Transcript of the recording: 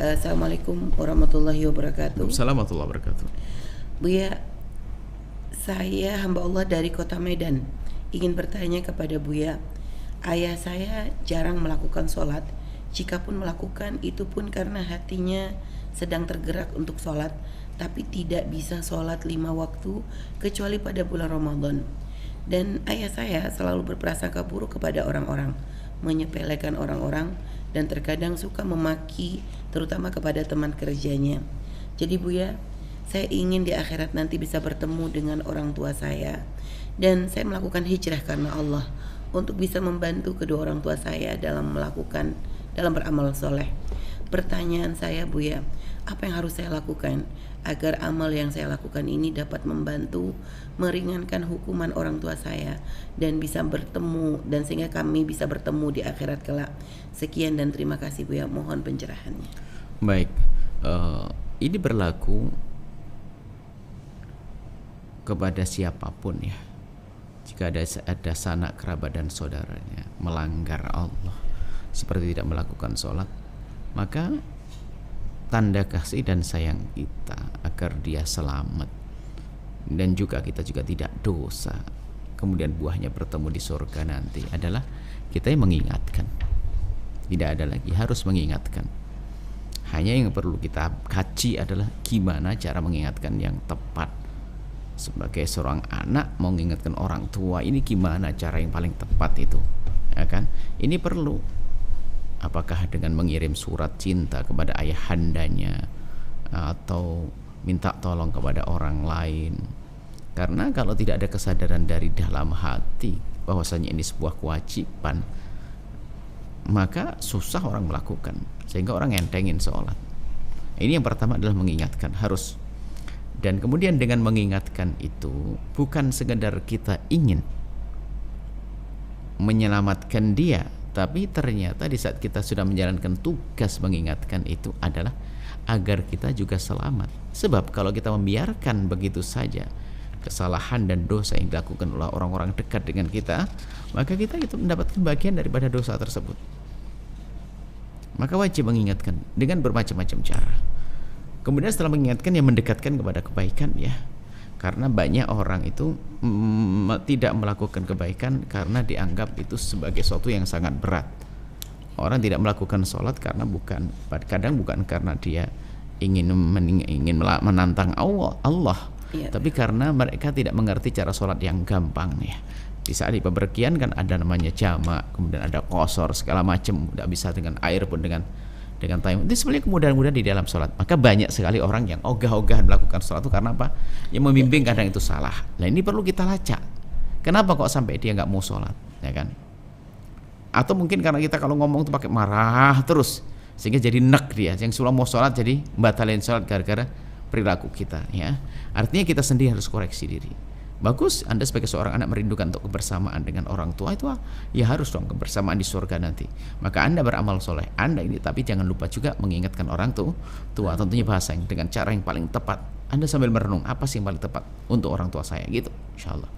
Assalamualaikum warahmatullahi wabarakatuh. Assalamualaikum warahmatullahi wabarakatuh. Buya, saya hamba Allah dari kota Medan. Ingin bertanya kepada Buya, ayah saya jarang melakukan sholat. Jikapun melakukan, itu pun karena hatinya sedang tergerak untuk sholat, tapi tidak bisa sholat 5 waktu kecuali pada bulan Ramadan. Dan ayah saya selalu berprasangka buruk kepada orang-orang, menyepelekan orang-orang, dan terkadang suka memaki, terutama kepada teman kerjanya. Jadi Buya, saya ingin di akhirat nanti bisa bertemu dengan orang tua saya, dan saya melakukan hijrah karena Allah untuk bisa membantu kedua orang tua saya dalam beramal soleh. Pertanyaan saya Buya, apa yang harus saya lakukan agar amal yang saya lakukan ini dapat membantu meringankan hukuman orang tua saya dan bisa bertemu, dan sehingga kami bisa bertemu di akhirat kelak. Sekian dan terima kasih Buya, mohon pencerahannya. Baik, ini berlaku kepada siapapun ya. Jika ada sanak kerabat dan saudaranya melanggar Allah seperti tidak melakukan sholat, maka tanda kasih dan sayang kita agar dia selamat dan juga kita juga tidak dosa, kemudian buahnya bertemu di surga nanti, adalah kita yang mengingatkan. Tidak ada lagi, harus mengingatkan. Hanya yang perlu kita kaji adalah gimana cara mengingatkan yang tepat. Sebagai seorang anak mau mengingatkan orang tua, ini gimana cara yang paling tepat itu, ya kan? Ini perlu. Apakah dengan mengirim surat cinta kepada ayahandanya atau minta tolong kepada orang lain? Karena kalau tidak ada kesadaran dari dalam hati bahwasanya ini sebuah kewajiban, maka susah orang melakukan, sehingga orang entengin sholat. Ini yang pertama adalah mengingatkan, harus. Dan kemudian dengan mengingatkan itu bukan sekedar kita ingin menyelamatkan dia, tapi ternyata di saat kita sudah menjalankan tugas mengingatkan itu adalah agar kita juga selamat. Sebab kalau kita membiarkan begitu saja kesalahan dan dosa yang dilakukan oleh orang-orang dekat dengan kita, maka kita itu mendapatkan bagian daripada dosa tersebut. Maka wajib mengingatkan dengan bermacam-macam cara. Kemudian setelah mengingatkan, yang mendekatkan kepada kebaikan ya. Karena banyak orang itu tidak melakukan kebaikan karena dianggap itu sebagai sesuatu yang sangat berat. Orang tidak melakukan sholat karena kadang bukan karena dia ingin menantang Allah, Iya. tapi karena mereka tidak mengerti cara sholat yang gampang ya. Di saat di pemergian kan ada namanya jamak, kemudian ada qasar, segala macam, tidak bisa dengan air pun dengan tayamum. Itu sebenarnya kemudahan-kemudahan di dalam sholat. Maka banyak sekali orang yang ogah-ogahan melakukan sholat itu karena apa? Yang membimbing kadang itu salah. Nah ini perlu kita lacak. Kenapa kok sampai dia nggak mau sholat, ya kan? Atau mungkin karena kita kalau ngomong itu pakai marah terus, sehingga jadi nek dia. Yang sudah mau sholat jadi batalin sholat gara-gara perilaku kita, ya. Artinya kita sendiri harus koreksi diri. Bagus, Anda sebagai seorang anak merindukan untuk kebersamaan dengan orang tua, itu ya harus dong kebersamaan di surga nanti. Maka Anda beramal soleh, Anda ini, tapi jangan lupa juga mengingatkan orang tua, tentunya bahasa yang dengan cara yang paling tepat. Anda sambil merenung, apa sih yang paling tepat untuk orang tua saya, gitu, insyaallah.